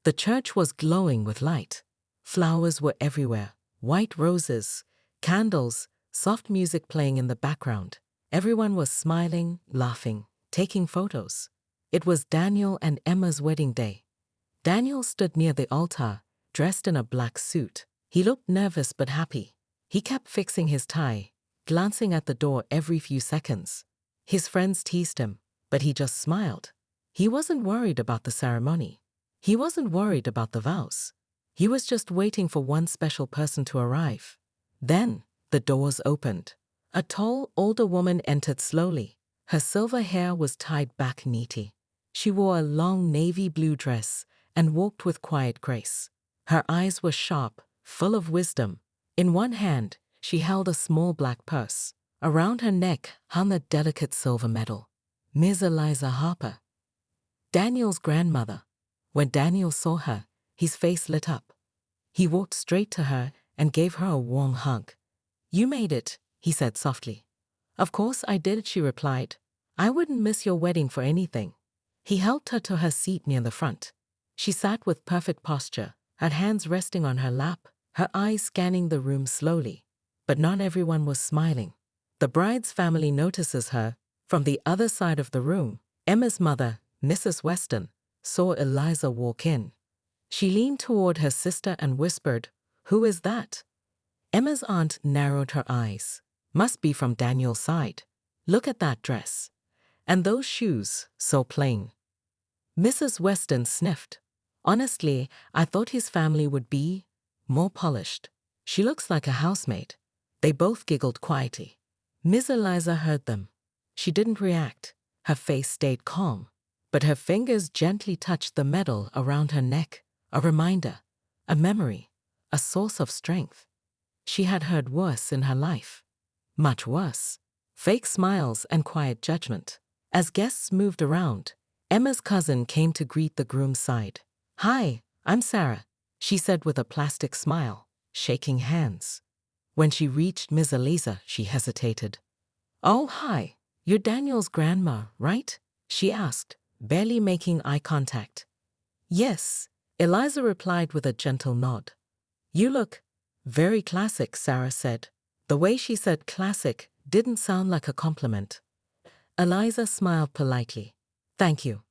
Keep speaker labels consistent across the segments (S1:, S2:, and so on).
S1: The church was glowing with light. Flowers were everywhere, white roses, candles, soft music playing in the background. Everyone was smiling, laughing, taking photos. It was Daniel and Emma's wedding day. Daniel stood near the altar, dressed in a black suit. He looked nervous but happy. He kept fixing his tie, glancing at the door every few seconds. His friends teased him, but he just smiled. He wasn't worried about the ceremony. He wasn't worried about the vows. He was just waiting for one special person to arrive. Then, the doors opened. A tall, older woman entered slowly. Her silver hair was tied back neatly. She wore a long navy blue dress and walked with quiet grace. Her eyes were sharp, full of wisdom. In one hand, she held a small black purse. Around her neck hung a delicate silver medal. Ms. Eliza Harper, Daniel's grandmother. When Daniel saw her, his face lit up. He walked straight to her and gave her a warm hug. "You made it," he said softly. "Of course I did," she replied. "I wouldn't miss your wedding for anything." He helped her to her seat near the front. She sat with perfect posture, her hands resting on her lap, her eyes scanning the room slowly. But not everyone was smiling. The bride's family notices her. From the other side of the room, Emma's mother, Mrs. Weston, saw Eliza walk in. She leaned toward her sister and whispered, "Who is that?" Emma's aunt narrowed her eyes. "Must be from Daniel's side. Look at that dress. And those shoes, so plain." Mrs. Weston sniffed. "Honestly, I thought his family would be more polished. She looks like a housemaid." They both giggled quietly. Miss Eliza heard them. She didn't react. Her face stayed calm, but her fingers gently touched the medal around her neck, a reminder, a memory, a source of strength. She had heard worse in her life. Much worse. Fake smiles and quiet judgment. As guests moved around, Emma's cousin came to greet the groom's side. "Hi, I'm Sarah," she said with a plastic smile, shaking hands. When she reached Miss Eliza, she hesitated. "Oh, hi, you're Daniel's grandma, right?" she asked, barely making eye contact. "Yes," Eliza replied with a gentle nod. "You look very classic," Sarah said. The way she said classic didn't sound like a compliment. Eliza smiled politely. "Thank you."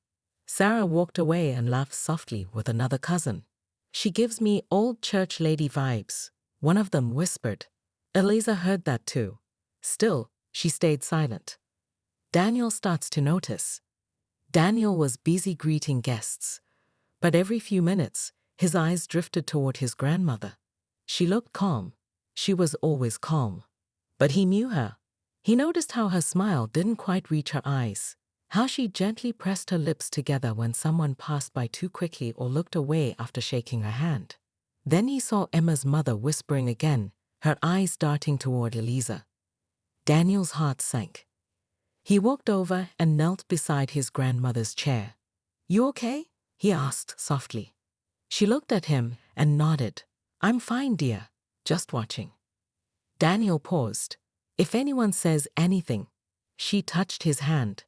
S1: Sarah walked away and laughed softly with another cousin. "She gives me old church lady vibes," one of them whispered. Eliza heard that too. Still, she stayed silent. Daniel starts to notice. Daniel was busy greeting guests, but every few minutes, his eyes drifted toward his grandmother. She looked calm. She was always calm. But he knew her. He noticed how her smile didn't quite reach her eyes, how she gently pressed her lips together when someone passed by too quickly or looked away after shaking her hand. Then he saw Emma's mother whispering again, her eyes darting toward Eliza. Daniel's heart sank. He walked over and knelt beside his grandmother's chair. "You okay?" he asked softly. She looked at him and nodded. "I'm fine, dear. Just watching." Daniel paused. "If anyone says anything," she touched his hand.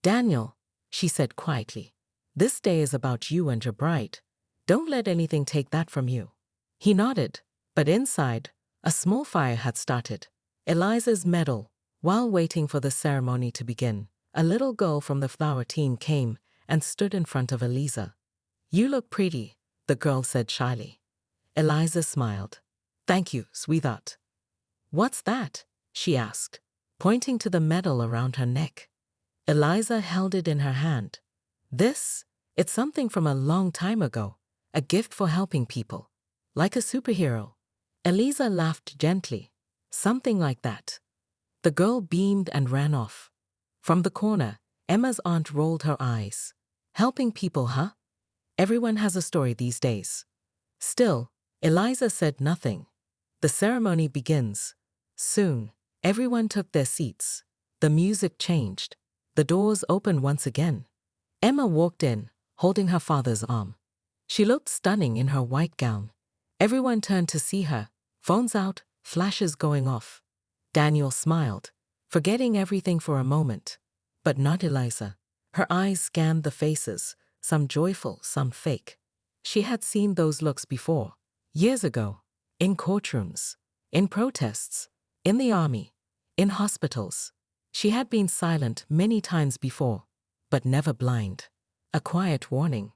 S1: "Daniel," she said quietly, "this day is about you and your bride. Don't let anything take that from you." He nodded, but inside, a small fire had started. Eliza's medal. While waiting for the ceremony to begin, a little girl from the flower team came and stood in front of Eliza. "You look pretty," the girl said shyly. Eliza smiled. "Thank you, sweetheart." "What's that?" she asked, pointing to the medal around her neck. Eliza held it in her hand. It's something from a long time ago, a gift for helping people. Like a superhero." Eliza laughed gently. "Something like that." The girl beamed and ran off. From the corner, Emma's aunt rolled her eyes. "Helping people, huh? Everyone has a story these days." Still, Eliza said nothing. The ceremony begins. Soon, everyone took their seats. The music changed. The doors opened once again. Emma walked in, holding her father's arm. She looked stunning in her white gown. Everyone turned to see her, phones out, flashes going off. Daniel smiled, forgetting everything for a moment. But not Eliza. Her eyes scanned the faces, some joyful, some fake. She had seen those looks before, years ago, in courtrooms, in protests, in the army, in hospitals. She had been silent many times before, but never blind. A quiet warning.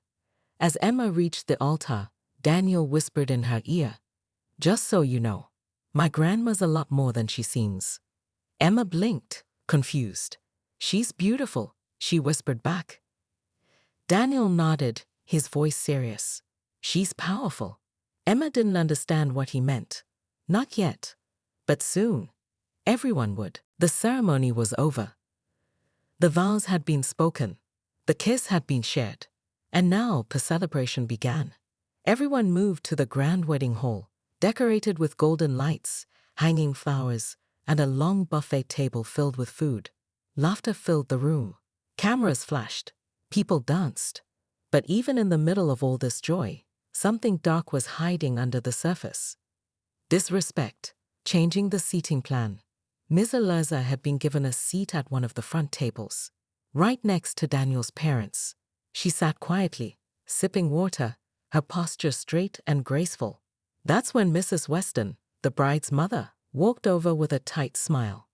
S1: As Emma reached the altar, Daniel whispered in her ear, "Just so you know, my grandma's a lot more than she seems." Emma blinked, confused. "She's beautiful," she whispered back. Daniel nodded, his voice serious. "She's powerful." Emma didn't understand what he meant. Not yet. But soon. Everyone would. The ceremony was over. The vows had been spoken. The kiss had been shared. And now the celebration began. Everyone moved to the grand wedding hall, decorated with golden lights, hanging flowers, and a long buffet table filled with food. Laughter filled the room. Cameras flashed. People danced. But even in the middle of all this joy, something dark was hiding under the surface. Disrespect, changing the seating plan. Miss Eliza had been given a seat at one of the front tables, right next to Daniel's parents. She sat quietly, sipping water, her posture straight and graceful. That's when Mrs. Weston, the bride's mother, walked over with a tight smile.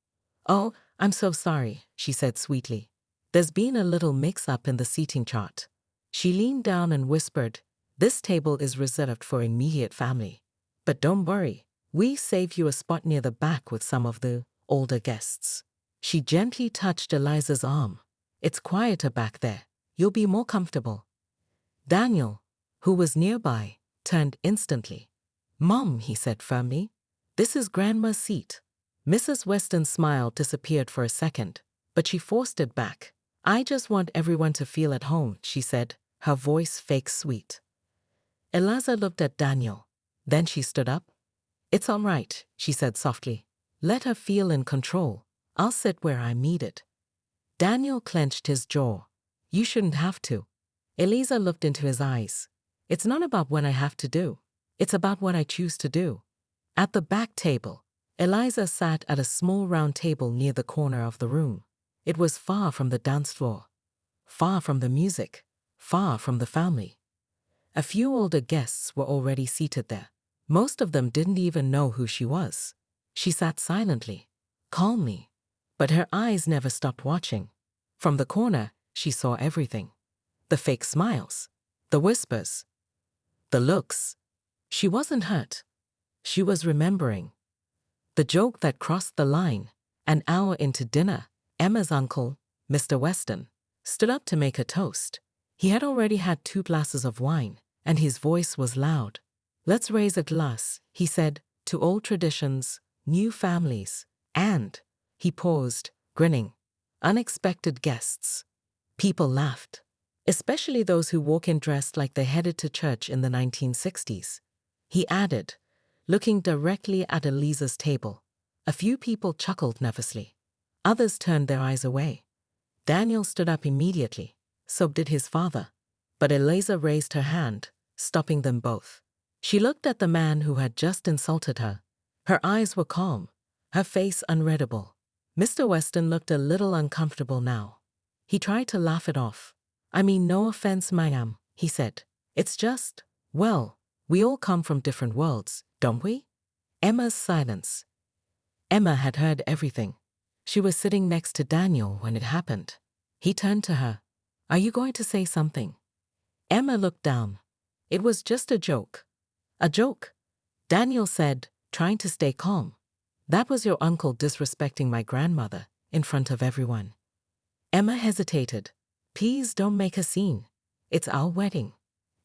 S1: "Oh, I'm so sorry," she said sweetly. "There's been a little mix-up in the seating chart." She leaned down and whispered, "This table is reserved for immediate family. But don't worry, we saved you a spot near the back with some of the older guests." She gently touched Eliza's arm. "It's quieter back there. You'll be more comfortable." Daniel, who was nearby, turned instantly. "Mom," he said firmly, "this is Grandma's seat." Mrs. Weston's smile disappeared for a second, but she forced it back. "I just want everyone to feel at home," she said, her voice fake sweet. Eliza looked at Daniel. Then she stood up. "It's all right," she said softly. "Let her feel in control. I'll sit where I'm needed." Daniel clenched his jaw. "You shouldn't have to." Eliza looked into his eyes. "It's not about what I have to do. It's about what I choose to do." At the back table, Eliza sat at a small round table near the corner of the room. It was far from the dance floor, far from the music, far from the family. A few older guests were already seated there. Most of them didn't even know who she was. She sat silently, calmly, but her eyes never stopped watching. From the corner, she saw everything. The fake smiles, the whispers, the looks. She wasn't hurt. She was remembering. The joke that crossed the line. An hour into dinner, Emma's uncle, Mr. Weston, stood up to make a toast. He had already had 2 glasses of wine, and his voice was loud. "Let's raise a glass," he said, "to old traditions, new families, and," he paused, grinning, "unexpected guests." People laughed, especially those who walk in dressed like they headed to church in the 1960s. He added, looking directly at Eliza's table. A few people chuckled nervously. Others turned their eyes away. Daniel stood up immediately. So did his father. But Eliza raised her hand, stopping them both. She looked at the man who had just insulted her. Her eyes were calm, her face unreadable. Mr. Weston looked a little uncomfortable now. He tried to laugh it off. "I mean, no offense, ma'am," he said. "It's just, well, we all come from different worlds, don't we?" Emma's silence. Emma had heard everything. She was sitting next to Daniel when it happened. He turned to her. "Are you going to say something?" Emma looked down. "It was just a joke." "A joke?" Daniel said, trying to stay calm. "That was your uncle disrespecting my grandmother in front of everyone." Emma hesitated. "Please don't make a scene. It's our wedding."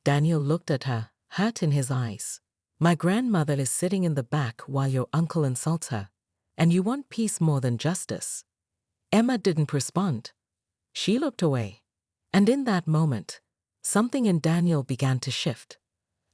S1: Daniel looked at her, hurt in his eyes. "My grandmother is sitting in the back while your uncle insults her, and you want peace more than justice." Emma didn't respond. She looked away. And in that moment, something in Daniel began to shift.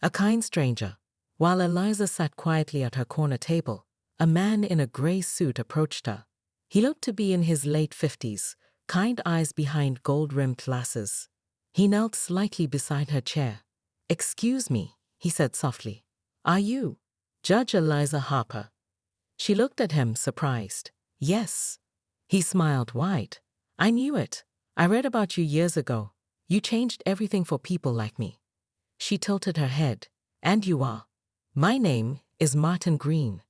S1: A kind stranger. While Eliza sat quietly at her corner table, a man in a gray suit approached her. He looked to be in his late 50s, kind eyes behind gold-rimmed glasses. He knelt slightly beside her chair. "Excuse me," he said softly. "Are you Judge Eliza Harper?" She looked at him, surprised. "Yes." He smiled wide. "I knew it. I read about you years ago. You changed everything for people like me." She tilted her head. And you are? My name is Martin Green.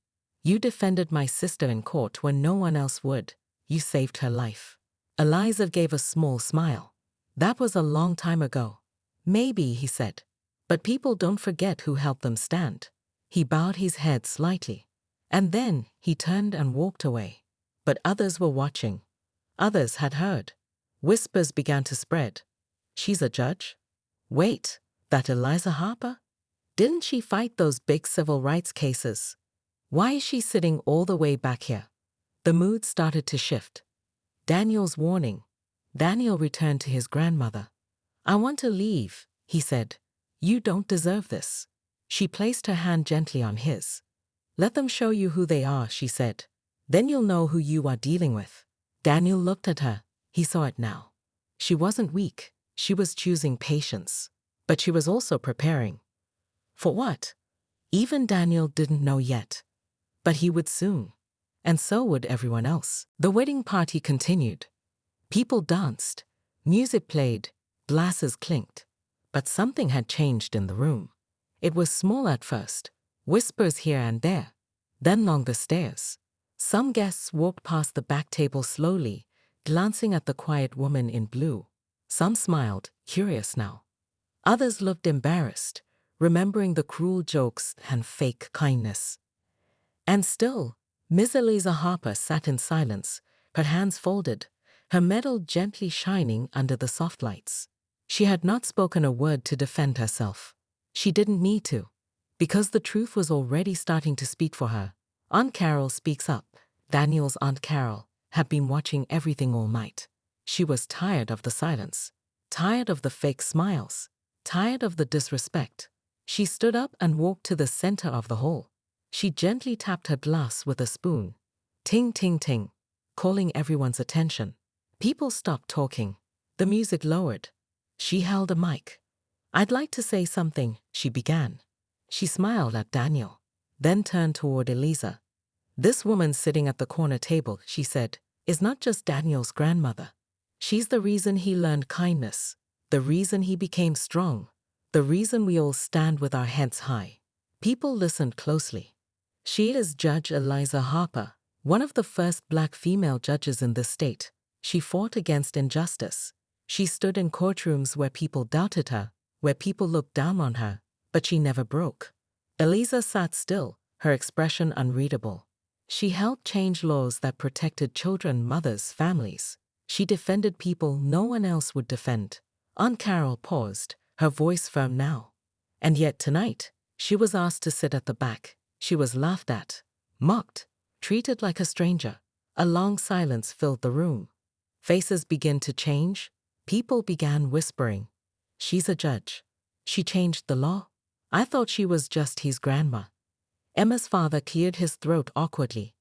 S1: You defended my sister in court when no one else would. You saved her life. Eliza gave a small smile. That was a long time ago. Maybe, he said. But people don't forget who helped them stand. He bowed his head slightly. And then he turned and walked away. But others were watching. Others had heard. Whispers began to spread. She's a judge? Wait, that Eliza Harper? Didn't she fight those big civil rights cases? Why is she sitting all the way back here? The mood started to shift. Daniel's warning. Daniel returned to his grandmother. I want to leave, he said. You don't deserve this. She placed her hand gently on his. Let them show you who they are, she said. Then you'll know who you are dealing with. Daniel looked at her. He saw it now. She wasn't weak. She was choosing patience. But she was also preparing. For what? Even Daniel didn't know yet. But he would soon. And so would everyone else. The wedding party continued. People danced. Music played. Glasses clinked. But something had changed in the room. It was small at first. Whispers here and there. Then along the stairs. Some guests walked past the back table slowly, glancing at the quiet woman in blue. Some smiled, curious now. Others looked embarrassed, remembering the cruel jokes and fake kindness. And still, Miss Eliza Harper sat in silence, her hands folded, her medal gently shining under the soft lights. She had not spoken a word to defend herself. She didn't need to, because the truth was already starting to speak for her. Aunt Carol speaks up. Daniel's Aunt Carol had been watching everything all night. She was tired of the silence, tired of the fake smiles, tired of the disrespect. She stood up and walked to the center of the hall. She gently tapped her glass with a spoon. Ting, ting, ting, calling everyone's attention. People stopped talking. The music lowered. She held a mic. I'd like to say something, she began. She smiled at Daniel, then turned toward Eliza. This woman sitting at the corner table, she said, is not just Daniel's grandmother. She's the reason he learned kindness, the reason he became strong, the reason we all stand with our heads high. People listened closely. She is Judge Eliza Harper, one of the first Black female judges in this state. She fought against injustice. She stood in courtrooms where people doubted her, where people looked down on her, but she never broke. Eliza sat still, her expression unreadable. She helped change laws that protected children, mothers, families. She defended people no one else would defend. Aunt Carol paused, her voice firm now. And yet tonight, she was asked to sit at the back. She was laughed at, mocked, treated like a stranger. A long silence filled the room. Faces began to change. People began whispering. She's a judge. She changed the law? I thought she was just his grandma. Emma's father cleared his throat awkwardly.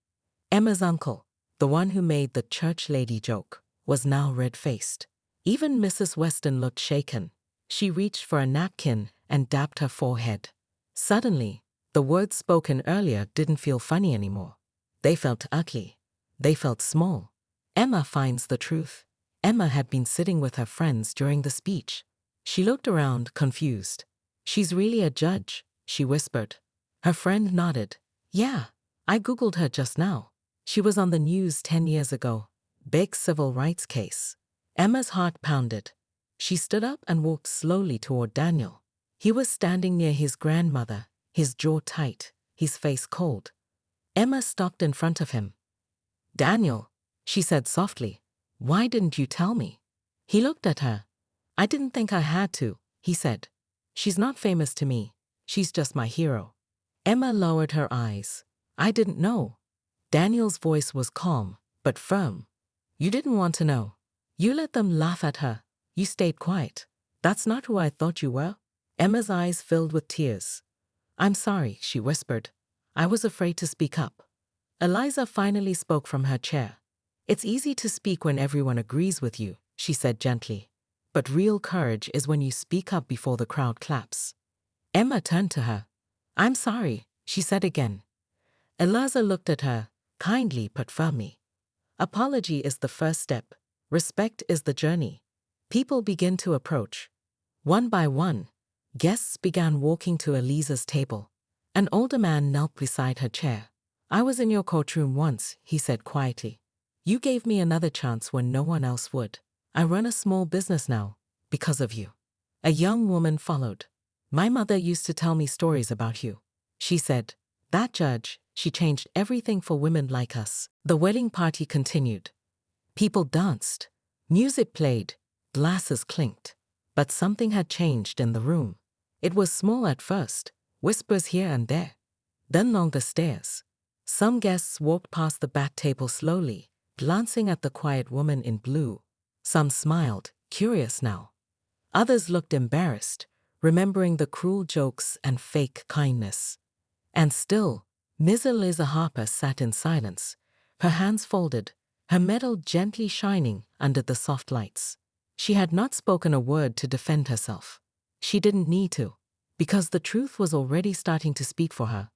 S1: Emma's uncle, the one who made the church lady joke, was now red-faced. Even Mrs. Weston looked shaken. She reached for a napkin and dabbed her forehead. Suddenly, the words spoken earlier didn't feel funny anymore. They felt ugly. They felt small. Emma finds the truth. Emma had been sitting with her friends during the speech. She looked around, confused. She's really a judge, she whispered. Her friend nodded. Yeah, I Googled her just now. She was on the news 10 years ago. Big civil rights case. Emma's heart pounded. She stood up and walked slowly toward Daniel. He was standing near his grandmother, his jaw tight, his face cold. Emma stopped in front of him. Daniel, she said softly, why didn't you tell me? He looked at her. I didn't think I had to, he said. She's not famous to me. She's just my hero. Emma lowered her eyes. I didn't know. Daniel's voice was calm, but firm. You didn't want to know. You let them laugh at her. You stayed quiet. That's not who I thought you were. Emma's eyes filled with tears. I'm sorry, she whispered. I was afraid to speak up. Eliza finally spoke from her chair. It's easy to speak when everyone agrees with you, she said gently. But real courage is when you speak up before the crowd claps. Emma turned to her. I'm sorry, she said again. Eliza looked at her, kindly but firmly. Apology is the first step. Respect is the journey. People begin to approach. One by one. Guests began walking to Eliza's table. An older man knelt beside her chair. "I was in your courtroom once," he said quietly. "You gave me another chance when no one else would. I run a small business now, because of you." A young woman followed. "My mother used to tell me stories about you," she said. "That judge, she changed everything for women like us." The wedding party continued. People danced. Music played. Glasses clinked. But something had changed in the room. It was small at first, whispers here and there. Then longer stares. Some guests walked past the back table slowly, glancing at the quiet woman in blue. Some smiled, curious now. Others looked embarrassed, remembering the cruel jokes and fake kindness. And still, Miss Eliza Harper sat in silence, her hands folded, her metal gently shining under the soft lights. She had not spoken a word to defend herself. She didn't need to, because the truth was already starting to speak for her.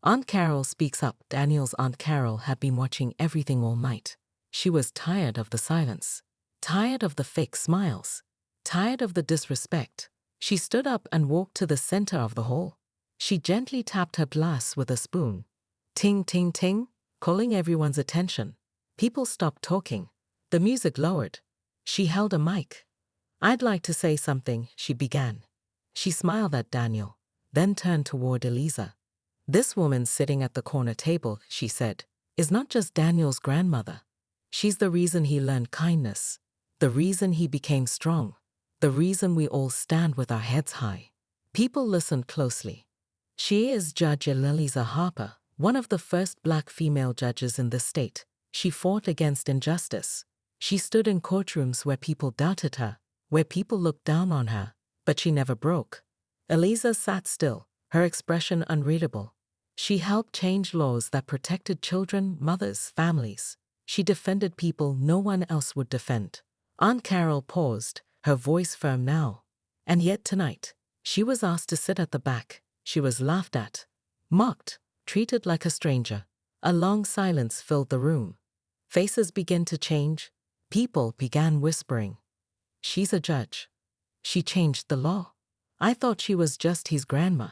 S1: Aunt Carol speaks up. Daniel's Aunt Carol had been watching everything all night. She was tired of the silence, tired of the fake smiles, tired of the disrespect. She stood up and walked to the center of the hall. She gently tapped her glass with a spoon. Ting, ting, ting, calling everyone's attention. People stopped talking. The music lowered. She held a mic. "I'd like to say something," she began. She smiled at Daniel, then turned toward Eliza. "This woman sitting at the corner table," she said, "is not just Daniel's grandmother. She's the reason he learned kindness, the reason he became strong, the reason we all stand with our heads high." People listened closely. "She is Judge Eliza Harper, one of the first black female judges in the state. She fought against injustice. She stood in courtrooms where people doubted her, where people looked down on her, but she never broke." Eliza sat still, her expression unreadable. She helped change laws that protected children, mothers, families. She defended people no one else would defend. Aunt Carol paused, her voice firm now. And yet tonight, she was asked to sit at the back. She was laughed at, mocked, treated like a stranger. A long silence filled the room. Faces began to change. People began whispering. "She's a judge. She changed the law. I thought she was just his grandma."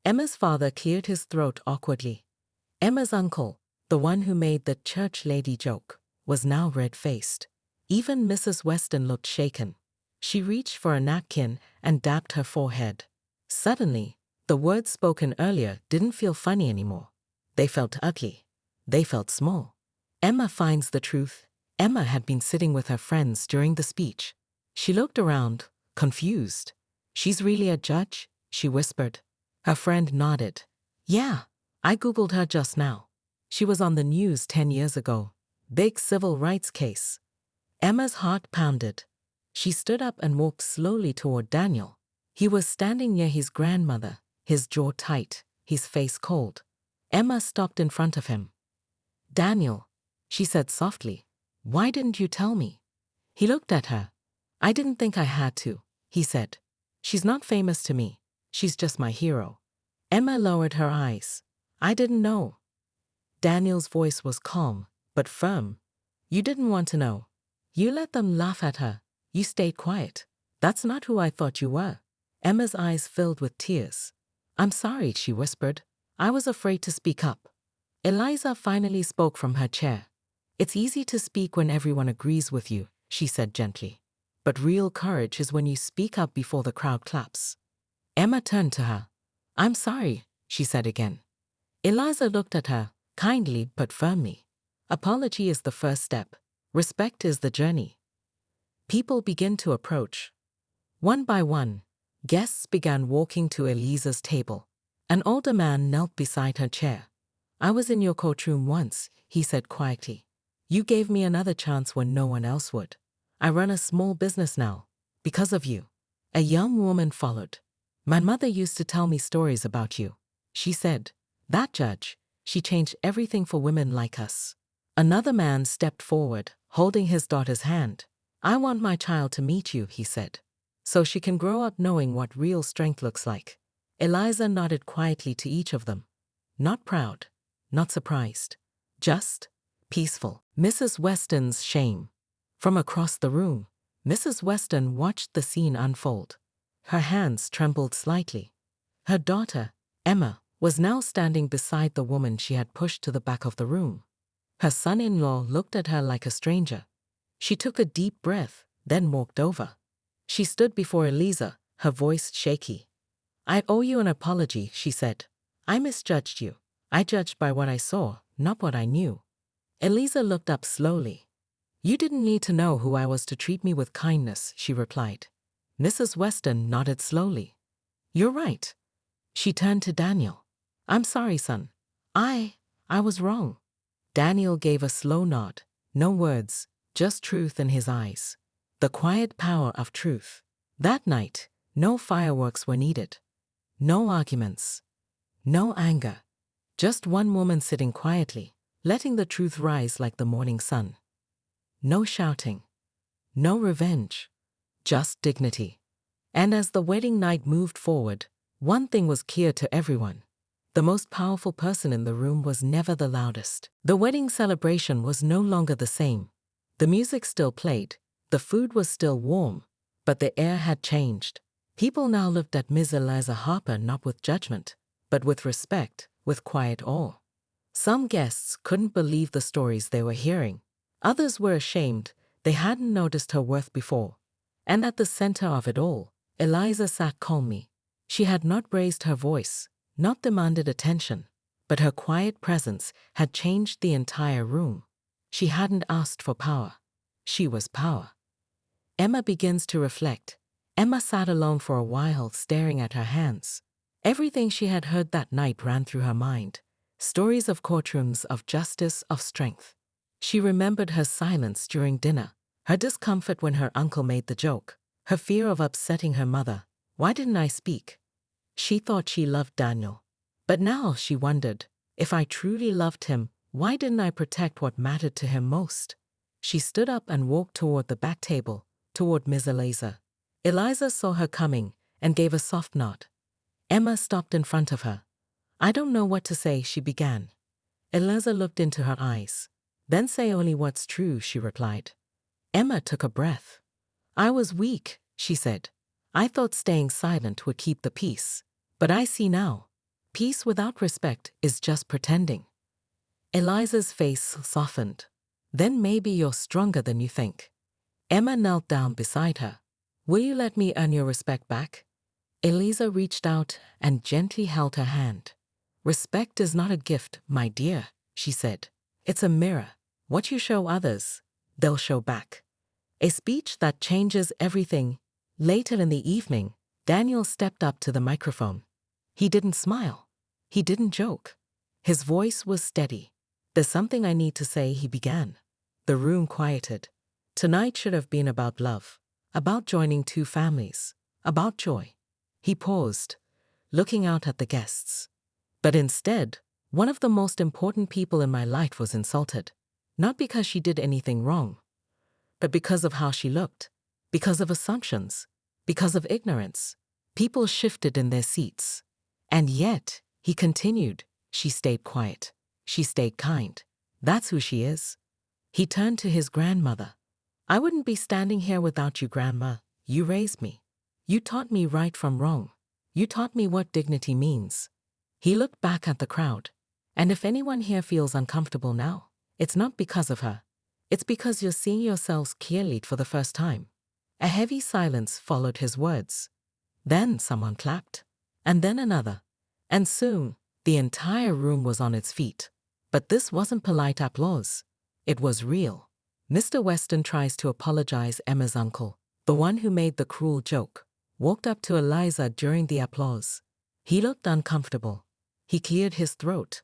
S1: Emma's father cleared his throat awkwardly. Emma's uncle, the one who made the church lady joke, was now red-faced. Even Mrs. Weston looked shaken. She reached for a napkin and dabbed her forehead. Suddenly, the words spoken earlier didn't feel funny anymore. They felt ugly. They felt small. "Emma finds the truth." Emma had been sitting with her friends during the speech. She looked around, confused. "She's really a judge?" she whispered. Her friend nodded. "Yeah, I Googled her just now. She was on the news 10 years ago. Big civil rights case." Emma's heart pounded. She stood up and walked slowly toward Daniel. He was standing near his grandmother, his jaw tight, his face cold. Emma stopped in front of him. "Daniel," she said softly, "why didn't you tell me?" He looked at her. "I didn't think I had to," he said. "She's not famous to me. She's just my hero." Emma lowered her eyes. "I didn't know." Daniel's voice was calm, but firm. "You didn't want to know. You let them laugh at her. You stayed quiet. That's not who I thought you were." Emma's eyes filled with tears. "I'm sorry," she whispered. "I was afraid to speak up." Eliza finally spoke from her chair. "It's easy to speak when everyone agrees with you," she said gently. "But real courage is when you speak up before the crowd claps." Emma turned to her. "I'm sorry," she said again. Eliza looked at her, kindly but firmly. "Apology is the first step. Respect is the journey." People began to approach. One by one, guests began walking to Eliza's table. An older man knelt beside her chair. "I was in your courtroom once," he said quietly. "You gave me another chance when no one else would. I run a small business now, because of you." A young woman followed. "My mother used to tell me stories about you," she said. "That judge, she changed everything for women like us." Another man stepped forward, holding his daughter's hand. "I want my child to meet you," he said, "so she can grow up knowing what real strength looks like." Eliza nodded quietly to each of them. Not proud, not surprised, just peaceful. Mrs. Weston's shame. From across the room, Mrs. Weston watched the scene unfold. Her hands trembled slightly. Her daughter, Emma, was now standing beside the woman she had pushed to the back of the room. Her son-in-law looked at her like a stranger. She took a deep breath, then walked over. She stood before Eliza, her voice shaky. "I owe you an apology," she said. "I misjudged you. I judged by what I saw, not what I knew." Eliza looked up slowly. "You didn't need to know who I was to treat me with kindness," she replied. Mrs. Weston nodded slowly. "You're right." She turned to Daniel. "I'm sorry, son. I was wrong." Daniel gave a slow nod. No words, just truth in his eyes. The quiet power of truth. That night, no fireworks were needed. No arguments. No anger. Just one woman sitting quietly, letting the truth rise like the morning sun. No shouting. No revenge. Just dignity. And as the wedding night moved forward, one thing was clear to everyone. The most powerful person in the room was never the loudest. The wedding celebration was no longer the same. The music still played, the food was still warm, but the air had changed. People now looked at Ms. Eliza Harper not with judgment, but with respect, with quiet awe. Some guests couldn't believe the stories they were hearing. Others were ashamed, they hadn't noticed her worth before. And at the center of it all, Eliza sat calmly. She had not raised her voice, not demanded attention, but her quiet presence had changed the entire room. She hadn't asked for power. She was power. Emma begins to reflect. Emma sat alone for a while, staring at her hands. Everything she had heard that night ran through her mind. Stories of courtrooms, of justice, of strength. She remembered her silence during dinner, her discomfort when her uncle made the joke, her fear of upsetting her mother. Why didn't I speak? She thought she loved Daniel. But now she wondered, if I truly loved him, why didn't I protect what mattered to him most? She stood up and walked toward the back table, toward Miss Eliza. Eliza saw her coming and gave a soft nod. Emma stopped in front of her. "I don't know what to say," she began. Eliza looked into her eyes. "Then say only what's true," she replied. Emma took a breath. "I was weak," she said. "I thought staying silent would keep the peace. But I see now. Peace without respect is just pretending." Eliza's face softened. "Then maybe you're stronger than you think." Emma knelt down beside her. "Will you let me earn your respect back?" Eliza reached out and gently held her hand. "Respect is not a gift, my dear," she said. "It's a mirror. What you show others, they'll show back." A speech that changes everything. Later in the evening, Daniel stepped up to the microphone. He didn't smile. He didn't joke. His voice was steady. "There's something I need to say," he began. The room quieted. Tonight should have been about love, about joining two families, about joy. He paused, looking out at the guests. But instead, one of the most important people in my life was insulted. Not because she did anything wrong, but because of how she looked, because of assumptions, because of ignorance. People shifted in their seats. And yet, he continued, she stayed quiet. She stayed kind. That's who she is. He turned to his grandmother. "I wouldn't be standing here without you, Grandma. You raised me. You taught me right from wrong. You taught me what dignity means." He looked back at the crowd. "And if anyone here feels uncomfortable now, it's not because of her. It's because you're seeing yourselves clearly for the first time." A heavy silence followed his words. Then someone clapped. And then another. And soon, the entire room was on its feet. But this wasn't polite applause. It was real. Mr. Weston tries to apologize. Emma's uncle, the one who made the cruel joke, walked up to Eliza during the applause. He looked uncomfortable. He cleared his throat.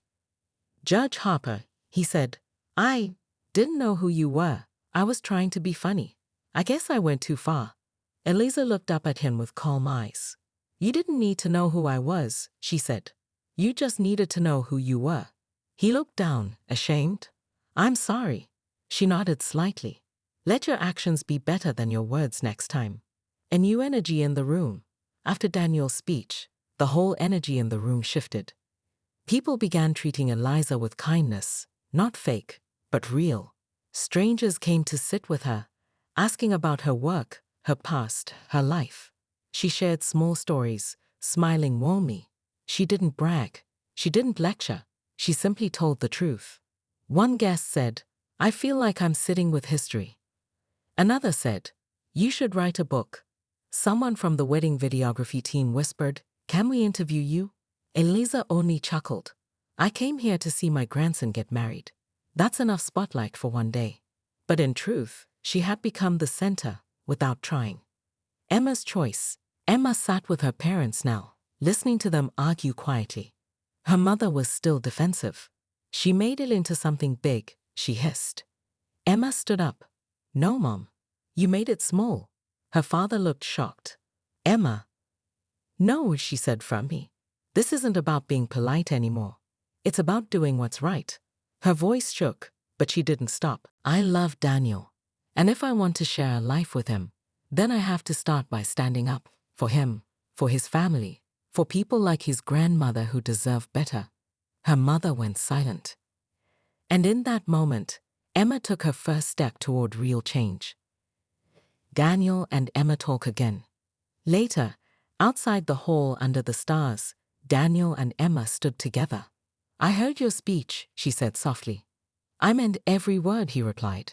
S1: "Judge Harper," he said, "I didn't know who you were. I was trying to be funny. I guess I went too far." Eliza looked up at him with calm eyes. "You didn't need to know who I was," she said. "You just needed to know who you were." He looked down, ashamed. "I'm sorry." She nodded slightly. "Let your actions be better than your words next time." A new energy in the room. After Daniel's speech, the whole energy in the room shifted. People began treating Eliza with kindness, not fake, but real. Strangers came to sit with her, asking about her work, her past, her life. She shared small stories, smiling warmly. She didn't brag. She didn't lecture. She simply told the truth. One guest said, "I feel like I'm sitting with history." Another said, "You should write a book." Someone from the wedding videography team whispered, "Can we interview you?" Eliza only chuckled. "I came here to see my grandson get married. That's enough spotlight for one day." But in truth, she had become the center without trying. Emma's choice. Emma sat with her parents now, listening to them argue quietly. Her mother was still defensive. "She made it into something big," she hissed. Emma stood up. "No, Mom. You made it small." Her father looked shocked. "Emma." "No," she said firmly. "This isn't about being polite anymore. It's about doing what's right." Her voice shook, but she didn't stop. "I love Daniel. And if I want to share a life with him, then I have to start by standing up for him, for his family, for people like his grandmother who deserve better." Her mother went silent. And in that moment, Emma took her first step toward real change. Daniel and Emma talk again. Later, outside the hall under the stars, Daniel and Emma stood together. "I heard your speech," she said softly. "I meant every word," he replied.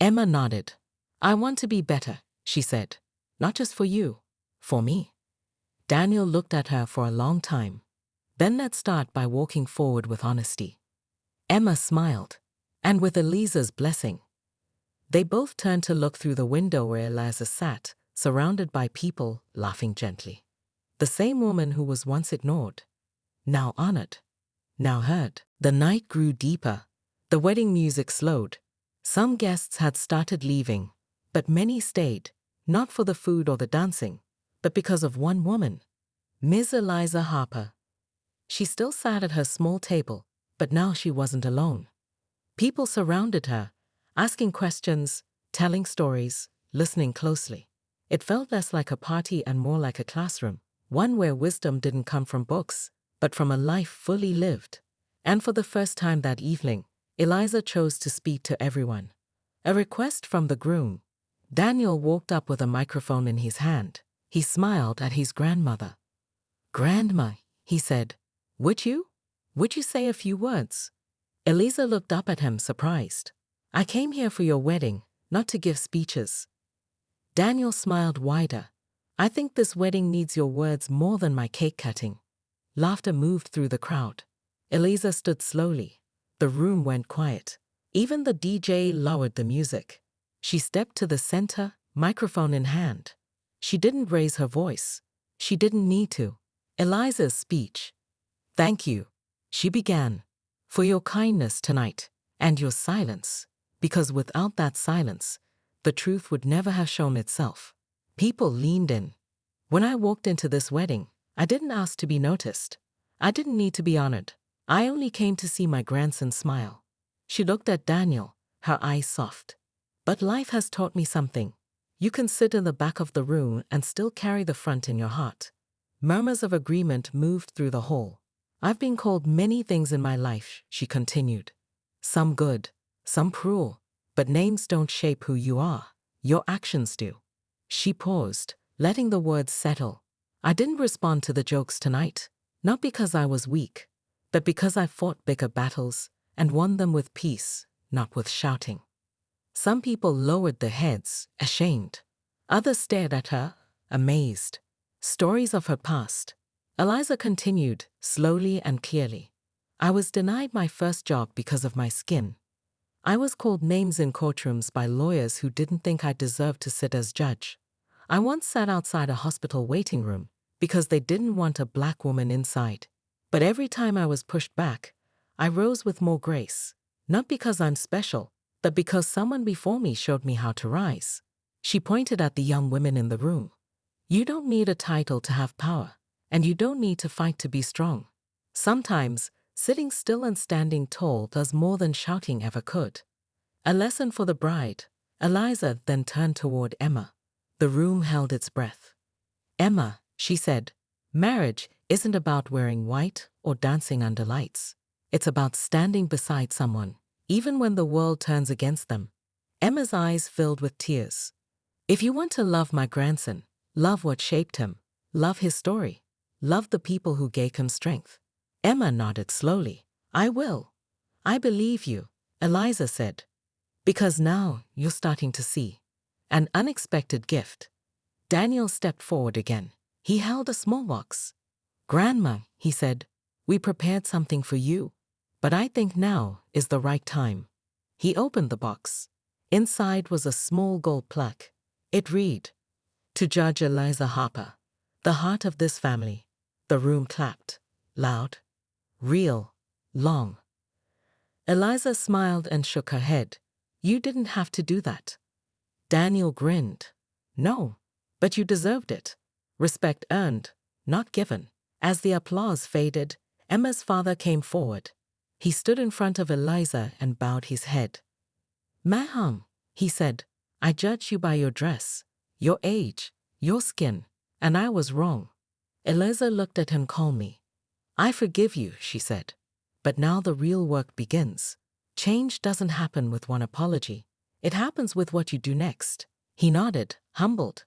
S1: Emma nodded. "I want to be better," she said. "Not just for you, for me." Daniel looked at her for a long time. "Then let's start by walking forward with honesty." Emma smiled, and with Eliza's blessing. They both turned to look through the window where Eliza sat, surrounded by people, laughing gently. The same woman who was once ignored, now honored, now heard. The night grew deeper. The wedding music slowed. Some guests had started leaving, but many stayed, not for the food or the dancing, but because of one woman, Ms. Eliza Harper. She still sat at her small table, but now she wasn't alone. People surrounded her, asking questions, telling stories, listening closely. It felt less like a party and more like a classroom, one where wisdom didn't come from books, but from a life fully lived. And for the first time that evening, Eliza chose to speak to everyone. A request from the groom. Daniel walked up with a microphone in his hand. He smiled at his grandmother. "Grandma," he said, Would you say a few words?" Eliza looked up at him, surprised. "I came here for your wedding, not to give speeches." Daniel smiled wider. "I think this wedding needs your words more than my cake cutting." Laughter moved through the crowd. Eliza stood slowly. The room went quiet. Even the DJ lowered the music. She stepped to the center, microphone in hand. She didn't raise her voice. She didn't need to. Eliza's speech. "Thank you," she began, "for your kindness tonight, and your silence, because without that silence, the truth would never have shown itself." People leaned in. "When I walked into this wedding, I didn't ask to be noticed. I didn't need to be honored. I only came to see my grandson smile." She looked at Daniel, her eyes soft. "But life has taught me something. You can sit in the back of the room and still carry the front in your heart." Murmurs of agreement moved through the hall. "I've been called many things in my life," she continued. "Some good, some cruel, but names don't shape who you are. Your actions do." She paused, letting the words settle. "I didn't respond to the jokes tonight, not because I was weak, but because I fought bigger battles and won them with peace, not with shouting." Some people lowered their heads, ashamed. Others stared at her, amazed. Stories of her past. Eliza continued, slowly and clearly. "I was denied my first job because of my skin. I was called names in courtrooms by lawyers who didn't think I deserved to sit as judge. I once sat outside a hospital waiting room because they didn't want a black woman inside. But every time I was pushed back, I rose with more grace, not because I'm special, but because someone before me showed me how to rise." She pointed at the young women in the room. "You don't need a title to have power, and you don't need to fight to be strong. Sometimes, sitting still and standing tall does more than shouting ever could." A lesson for the bride. Eliza then turned toward Emma. The room held its breath. "Emma," she said, "marriage isn't about wearing white or dancing under lights. It's about standing beside someone, even when the world turns against them." Emma's eyes filled with tears. "If you want to love my grandson, Love what shaped him. Love his story. Love the people who gave him strength. Emma nodded slowly. I will. I believe you, Eliza said. Because now you're starting to see. An unexpected gift. Daniel stepped forward again. He held a small box. Grandma, he said, we prepared something for you. But I think now is the right time. He opened the box. Inside was a small gold plaque. It read, To Judge Eliza Harper, the heart of this family. The room clapped. Loud. Real. Long. Eliza smiled and shook her head. You didn't have to do that. Daniel grinned. No, but you deserved it. Respect earned, not given. As the applause faded, Emma's father came forward. He stood in front of Eliza and bowed his head. Ma'am, he said, I judged you by your dress, your age, your skin, and I was wrong. Eliza looked at him calmly. I forgive you, she said. But now the real work begins. Change doesn't happen with one apology. It happens with what you do next. He nodded, humbled.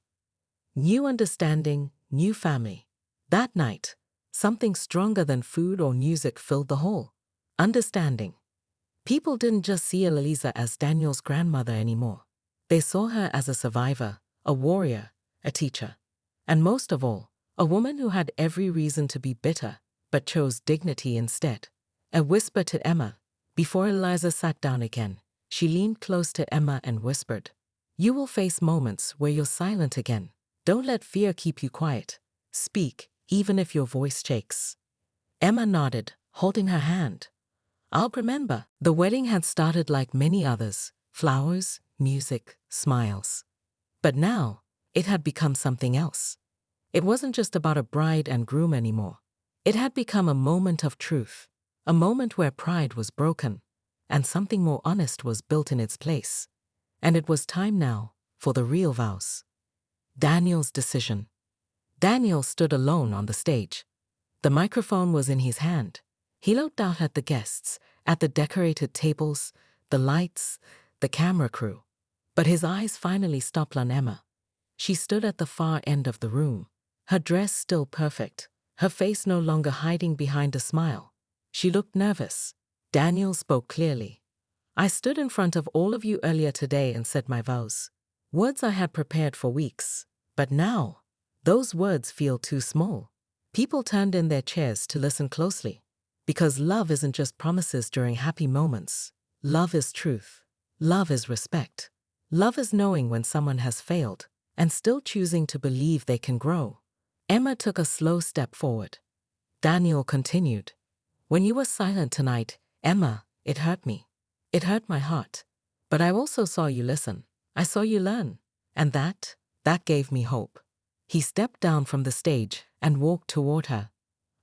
S1: New understanding, new family. That night, something stronger than food or music filled the hall. Understanding. People didn't just see Eliza as Daniel's grandmother anymore. They saw her as a survivor, a warrior, a teacher. And most of all, a woman who had every reason to be bitter, but chose dignity instead. A whisper to Emma. Before Eliza sat down again, she leaned close to Emma and whispered, You will face moments where you're silent again. Don't let fear keep you quiet. Speak, even if your voice shakes. Emma nodded, holding her hand. I'll remember. The wedding had started like many others. Flowers, music, smiles. But now, it had become something else. It wasn't just about a bride and groom anymore. It had become a moment of truth. A moment where pride was broken, and something more honest was built in its place. And it was time now for the real vows. Daniel's decision. Daniel stood alone on the stage. The microphone was in his hand. He looked out at the guests, at the decorated tables, the lights, the camera crew. But his eyes finally stopped on Emma. She stood at the far end of the room, her dress still perfect, her face no longer hiding behind a smile. She looked nervous. Daniel spoke clearly. I stood in front of all of you earlier today and said my vows. Words I had prepared for weeks. But now, those words feel too small. People turned in their chairs to listen closely. Because love isn't just promises during happy moments. Love is truth. Love is respect. Love is knowing when someone has failed and still choosing to believe they can grow. Emma took a slow step forward. Daniel continued. When you were silent tonight, Emma, it hurt me. It hurt my heart. But I also saw you listen. I saw you learn. And that gave me hope. He stepped down from the stage and walked toward her.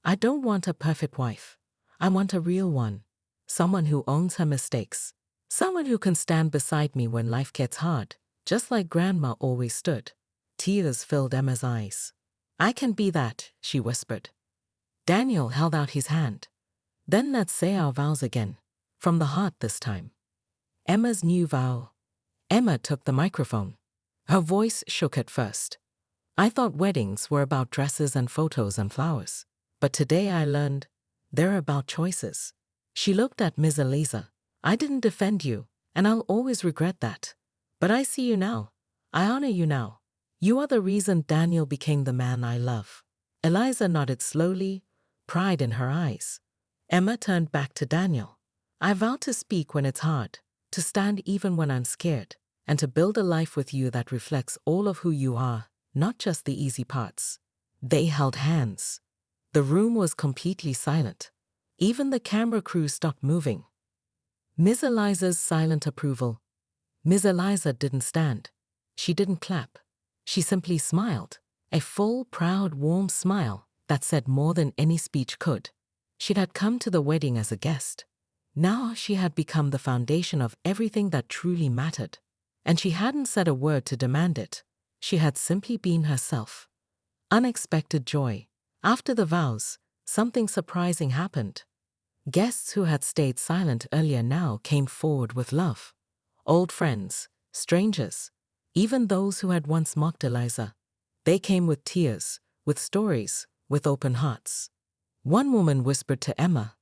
S1: I don't want a perfect wife. I want a real one. Someone who owns her mistakes. Someone who can stand beside me when life gets hard, just like Grandma always stood. Tears filled Emma's eyes. I can be that, she whispered. Daniel held out his hand. Then let's say our vows again. From the heart this time. Emma's new vow. Emma took the microphone. Her voice shook at first. I thought weddings were about dresses and photos and flowers. But today I learned they're about choices. She looked at Ms. Eliza. I didn't defend you, and I'll always regret that. But I see you now. I honor you now. You are the reason Daniel became the man I love. Eliza nodded slowly, pride in her eyes. Emma turned back to Daniel. I vow to speak when it's hard, to stand even when I'm scared, and to build a life with you that reflects all of who you are, not just the easy parts. They held hands. The room was completely silent. Even the camera crew stopped moving. Ms. Eliza's silent approval. Ms. Eliza didn't stand. She didn't clap. She simply smiled, a full, proud, warm smile that said more than any speech could. She had come to the wedding as a guest. Now she had become the foundation of everything that truly mattered. And she hadn't said a word to demand it. She had simply been herself. Unexpected joy. After the vows, something surprising happened. Guests who had stayed silent earlier now came forward with love. Old friends, strangers, even those who had once mocked Eliza. They came with tears, with stories, with open hearts. One woman whispered to Emma,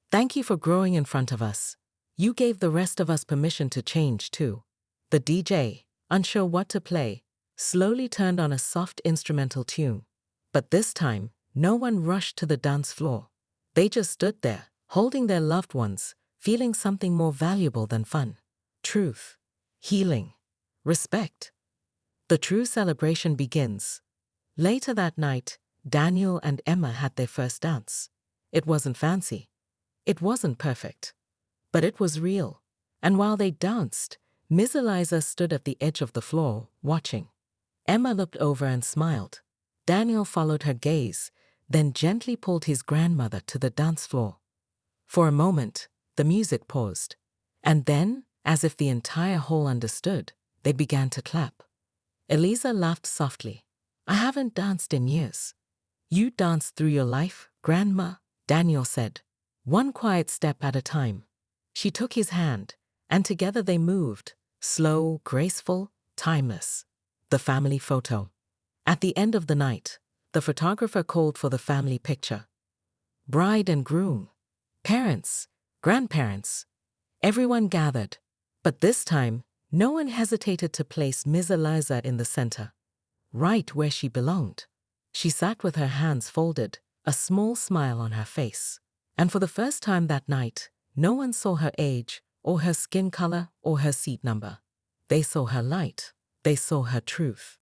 S1: "Thank you for growing in front of us. You gave the rest of us permission to change too." The DJ, unsure what to play, slowly turned on a soft instrumental tune. But this time, no one rushed to the dance floor. They just stood there, holding their loved ones, feeling something more valuable than fun. Truth, healing, respect. The true celebration begins. Later that night, Daniel and Emma had their first dance. It wasn't fancy. It wasn't perfect. But it was real. And while they danced, Miss Eliza stood at the edge of the floor, watching. Emma looked over and smiled. Daniel followed her gaze, then gently pulled his grandmother to the dance floor. For a moment, the music paused. And then, as if the entire hall understood, they began to clap. Eliza laughed softly. "I haven't danced in years." "You danced through your life, Grandma," Daniel said. "One quiet step at a time." She took his hand, and together they moved, slow, graceful, timeless. The family photo. At the end of the night, the photographer called for the family picture. Bride and groom, parents, grandparents, everyone gathered. But this time, no one hesitated to place Miss Eliza in the center, right where she belonged. She sat with her hands folded, a small smile on her face. And for the first time that night, no one saw her age, or her skin color, or her seat number. They saw her light. They saw her truth.